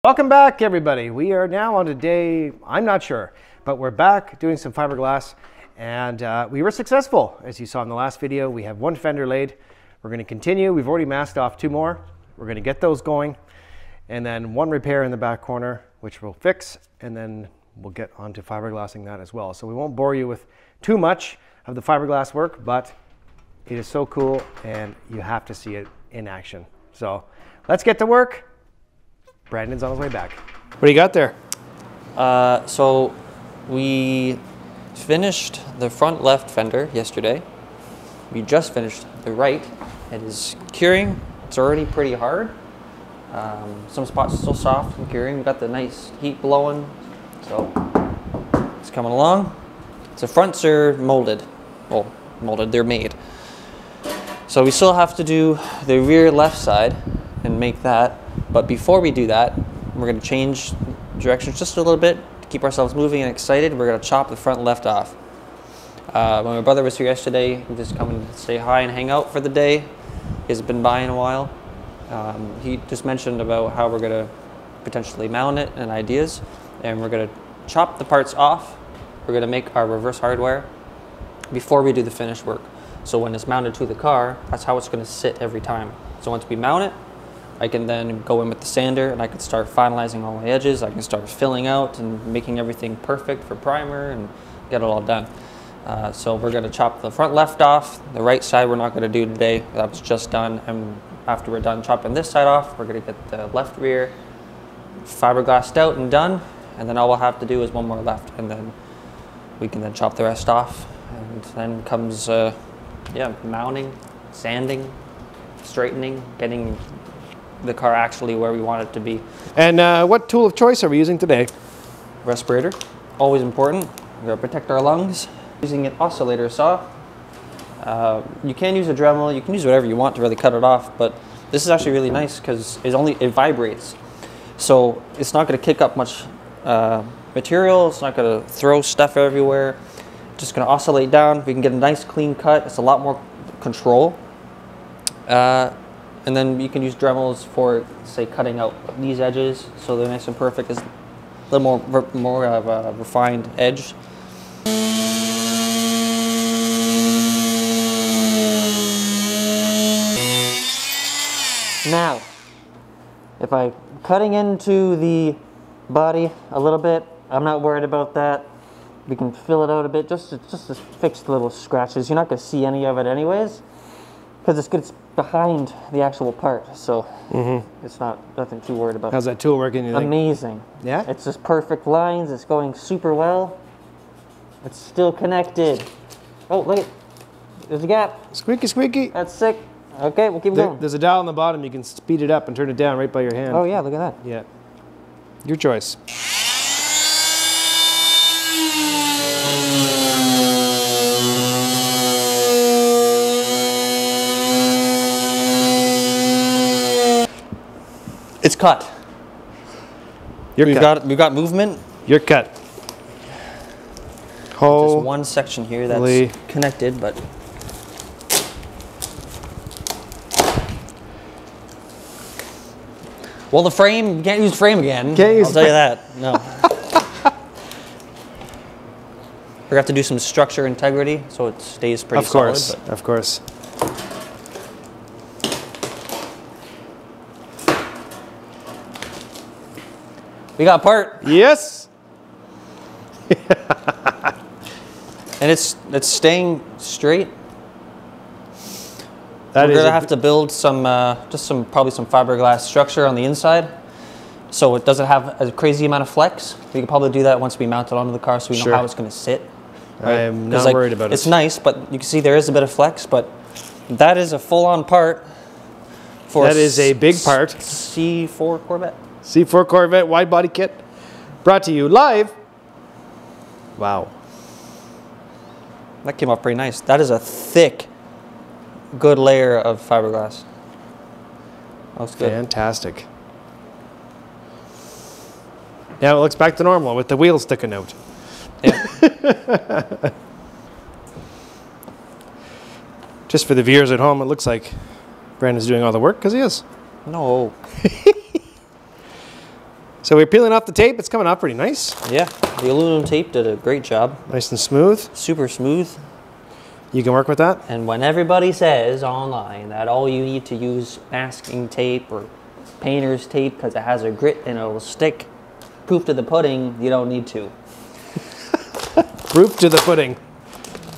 Welcome back, everybody. We are now on to day, I'm not sure, but we're back doing some fiberglass, and we were successful. As you saw in the last video, we have one fender laid. We're going to continue. We've already masked off two more. We're going to get those going, and then one repair in the back corner, which we'll fix, and then we'll get onto fiberglassing that as well. So we won't bore you with too much of the fiberglass work, but it is so cool, and you have to see it in action. So let's get to work. Brandon's on his way back. What do you got there? So we finished the front left fender yesterday. We just finished the right. It is curing. It's already pretty hard. Some spots are still soft and curing. We've got the nice heat blowing, so it's coming along. The fronts are molded. Well, molded, they're made. So we still have to do the rear left side and make that. But before we do that, we're going to change directions just a little bit to keep ourselves moving and excited. We're going to chop the front left off. When my brother was here yesterday, he just come and say hi and hang out for the day. He hasn't been by in a while. He just mentioned about how we're going to potentially mount it and ideas. And we're going to chop the parts off. We're going to make our reverse hardware before we do the finished work. So when it's mounted to the car, that's how it's going to sit every time. So once we mount it, I can then go in with the sander and I can start finalizing all my edges. I can start filling out and making everything perfect for primer and get it all done. So we're going to chop the front left off. The right side we're not going to do today. That was just done. And after we're done chopping this side off, we're going to get the left rear fiberglassed out and done. And then all we'll have to do is one more left. And then we can then chop the rest off. And then comes mounting, sanding, straightening, getting the car actually where we want it to be. And what tool of choice are we using today? Respirator, always important. We're gonna protect our lungs. Using an oscillator saw. You can use a Dremel, you can use whatever you want to really cut it off, but this is actually really nice because it vibrates. So it's not gonna kick up much material, it's not gonna throw stuff everywhere. Just gonna oscillate down. We can get a nice clean cut. It's a lot more control. And then you can use Dremels for, say, cutting out these edges so they're nice and perfect. It's a little more of a refined edge. Now, if I'm cutting into the body a little bit, I'm not worried about that. We can fill it out a bit just to fix the little scratches. You're not going to see any of it anyways, because it's behind the actual part, so it's nothing too worried about. How's that tool working? Amazing. Yeah? It's just perfect lines. It's going super well. It's still connected. Oh, look it. There's a gap. Squeaky, squeaky. That's sick. Okay, we'll keep going. There's a dial on the bottom. You can speed it up and turn it down right by your hand. Oh yeah, look at that. Yeah. Your choice. It's cut. We've got movement. You're cut. There's one section here that's connected, but well, the frame, you can't use the frame again. I'll tell you that. No. We have to do some structure integrity so it stays pretty solid. Of course. We got a part. Yes. And it's staying straight. We're gonna have to build some probably some fiberglass structure on the inside, so it doesn't have a crazy amount of flex. We can probably do that once we mount it onto the car, so we know how it's gonna sit. Right? I'm not worried about it. It's nice, but you can see there is a bit of flex, but that is a full-on part. That is a big part. C4 Corvette. C4 Corvette Widebody kit, brought to you live. Wow. That came off pretty nice. That is a thick, good layer of fiberglass. Looks good. Fantastic. Now it looks back to normal with the wheels sticking out. Yeah. Just for the viewers at home, it looks like Brandon's doing all the work, because he is. No. So we're peeling off the tape. It's coming off pretty nice. Yeah, the aluminum tape did a great job. Nice and smooth. Super smooth. You can work with that? And when everybody says online that all you need to use masking tape or painter's tape because it has a grit and it will stick, proof to the pudding, you don't need to. Proof to the pudding.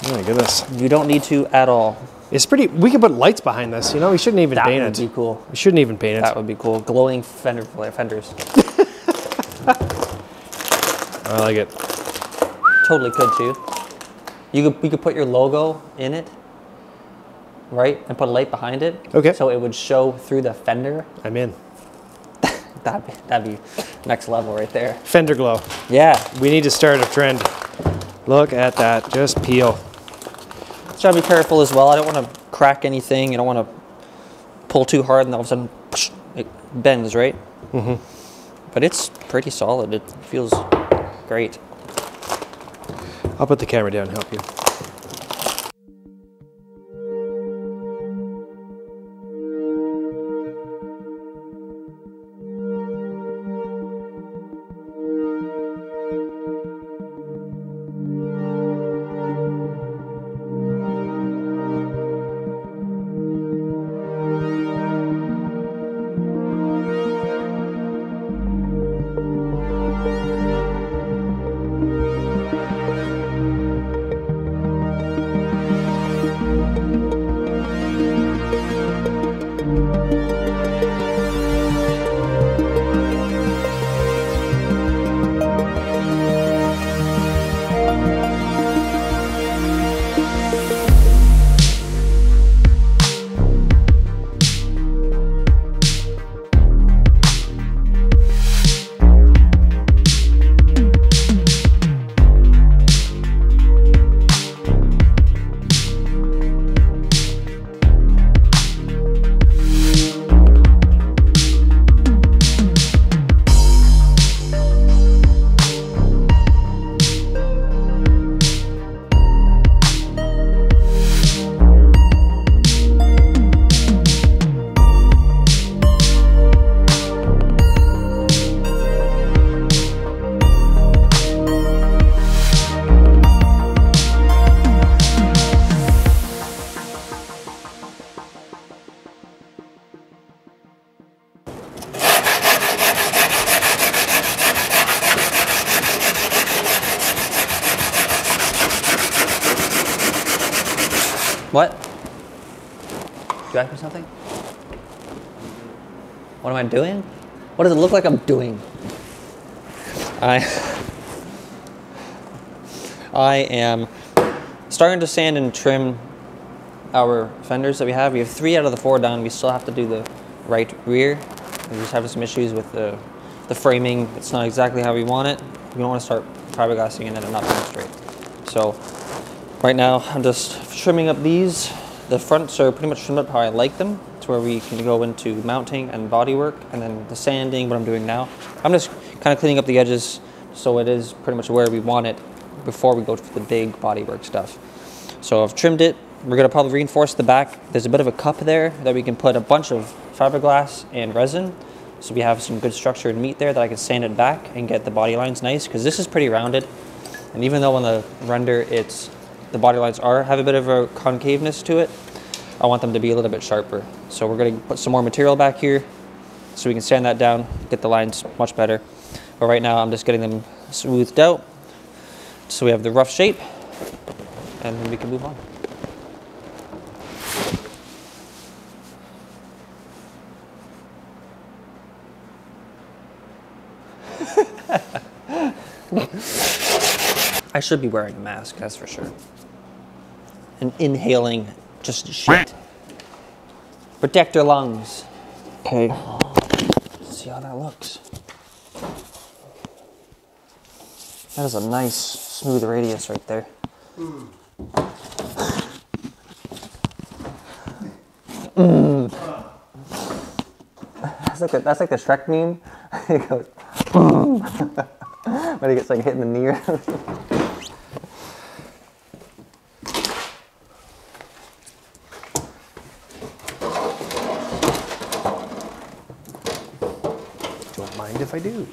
Oh my goodness. You don't need to at all. It's pretty, we could put lights behind this, you know? We shouldn't even paint it. That would be cool. We shouldn't even paint it. That would be cool. Glowing fenders. I like it. Totally could too. You could put your logo in it, right? And put a light behind it. Okay. So it would show through the fender. I'm in. That'd be next level right there. Fender glow. Yeah. We need to start a trend. Look at that, just peel. Try to be careful as well. I don't want to crack anything. I don't want to pull too hard and all of a sudden it bends, right? Mm-hmm. But it's pretty solid. It feels great. I'll put the camera down and help you. What? You ask me something? What am I doing? What does it look like I'm doing? I am starting to sand and trim our fenders that we have. We have 3 out of the 4 done. We still have to do the right rear. We're just having some issues with the framing. It's not exactly how we want it. We don't want to start fiberglassing in it and not being straight. So right now I'm just trimming up these. The fronts are pretty much trimmed up how I like them, to where we can go into mounting and bodywork, and then the sanding, what I'm doing now. I'm just kind of cleaning up the edges so it is pretty much where we want it before we go to the big bodywork stuff. So I've trimmed it. We're gonna probably reinforce the back. There's a bit of a cup there that we can put a bunch of fiberglass and resin. So we have some good structure and meat there that I can sand it back and get the body lines nice, because this is pretty rounded. And even though on the render the body lines have a bit of a concaveness to it, I want them to be a little bit sharper. So we're gonna put some more material back here so we can sand that down, get the lines much better. But right now I'm just getting them smoothed out so we have the rough shape, and then we can move on. I should be wearing a mask, that's for sure. And inhaling just shit. Protect your lungs. Okay. Let's see how that looks. That is a nice, smooth radius right there. That's like the Shrek meme. He goes, when he gets like hit in the knee. Don't mind if I do.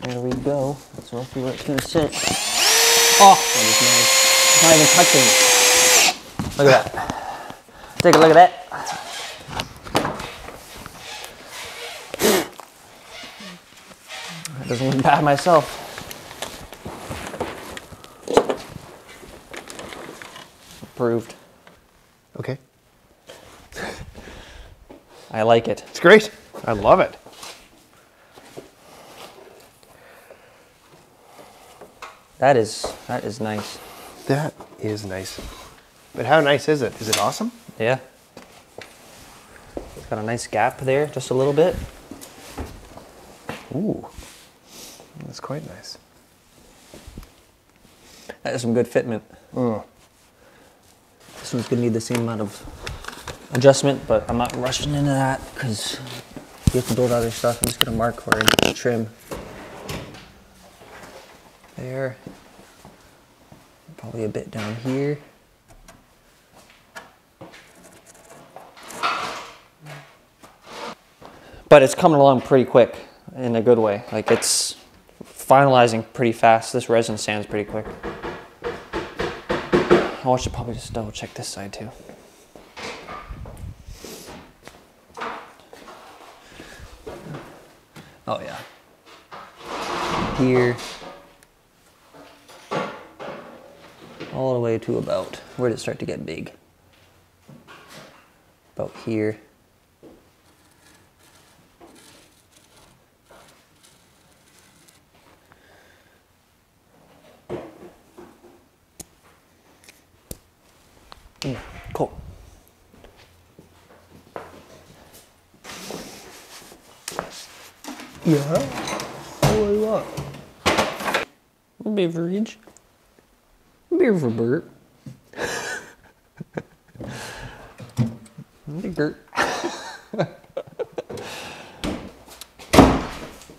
There we go. That's roughly where it's gonna sit. Oh, that is nice. It's not even touching. Look at that. Take a look at that. That doesn't look bad myself. Approved. Okay. I like it. It's great. I love it. That is nice. That is nice. But how nice is it? Is it awesome? Yeah. It's got a nice gap there, just a little bit. Ooh. That's quite nice. That is some good fitment. Mm. This one's gonna need the same amount of adjustment, but I'm not rushing into that because you have to build other stuff. I'm just gonna mark where I need to trim. There. Probably a bit down here. But it's coming along pretty quick in a good way. Like it's finalizing pretty fast. This resin sands pretty quick. I should probably just double check this side too. Oh yeah. Here. All the way to about, where did it start to get big? About here. Cool. Yeah. What do you want? A beverage. Beverage.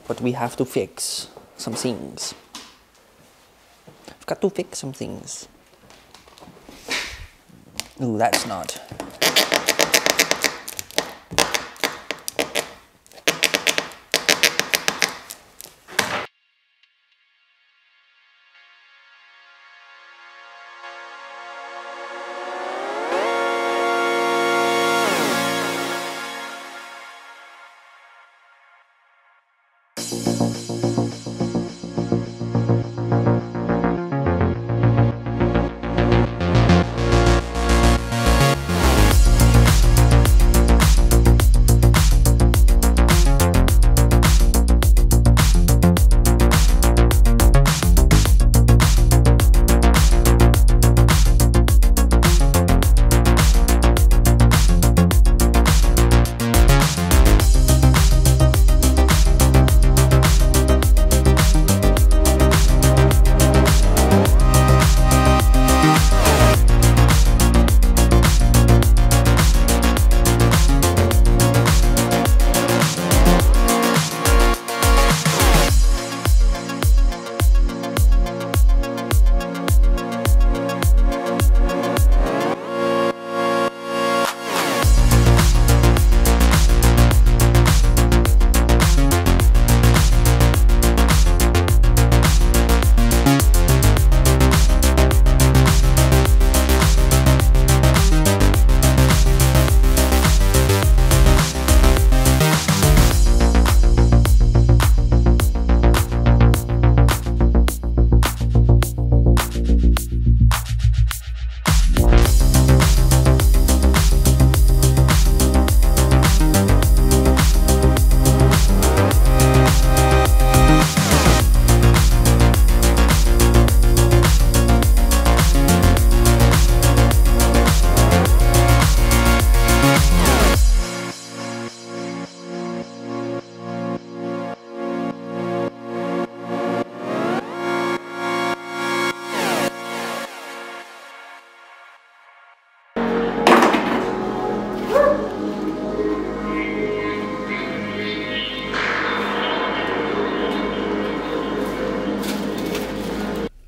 But we have to fix some things. I've got to fix some things. Ooh, that's not.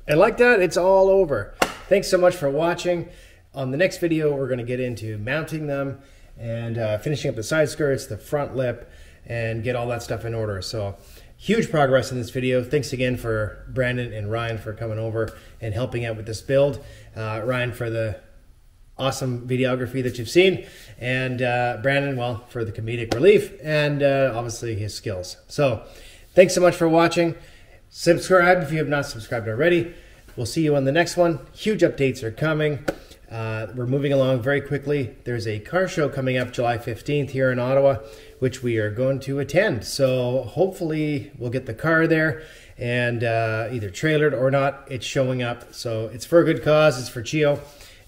And like that, it's all over. Thanks so much for watching. On the next video, we're going to get into mounting them and finishing up the side skirts, the front lip, and get all that stuff in order. So Huge progress in this video. Thanks again for Brandon and Ryan for coming over and helping out with this build. Ryan for the awesome videography that you've seen, and Brandon, well, for the comedic relief and obviously his skills. So thanks so much for watching. Subscribe if you have not subscribed already. We'll see you on the next one. Huge updates are coming. We're moving along very quickly. There's a car show coming up July 15th here in Ottawa, which we are going to attend. So hopefully we'll get the car there and either trailered or not, it's showing up. So it's for a good cause. It's for CHEO,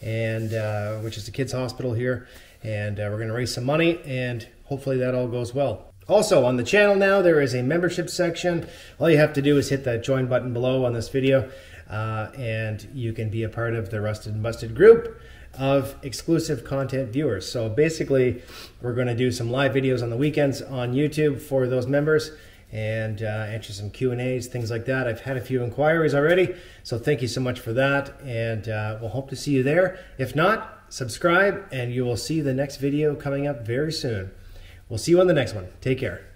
and which is the kids hospital here. And we're going to raise some money, and hopefully that all goes well. Also on the channel now, there is a membership section. All you have to do is hit that join button below on this video, and you can be a part of the Rusted and Busted group of exclusive content viewers. So basically, we're going to do some live videos on the weekends on YouTube for those members, and answer some Q&As, things like that. I've had a few inquiries already, so thank you so much for that, and we'll hope to see you there. If not, subscribe, and you will see the next video coming up very soon. We'll see you on the next one. Take care.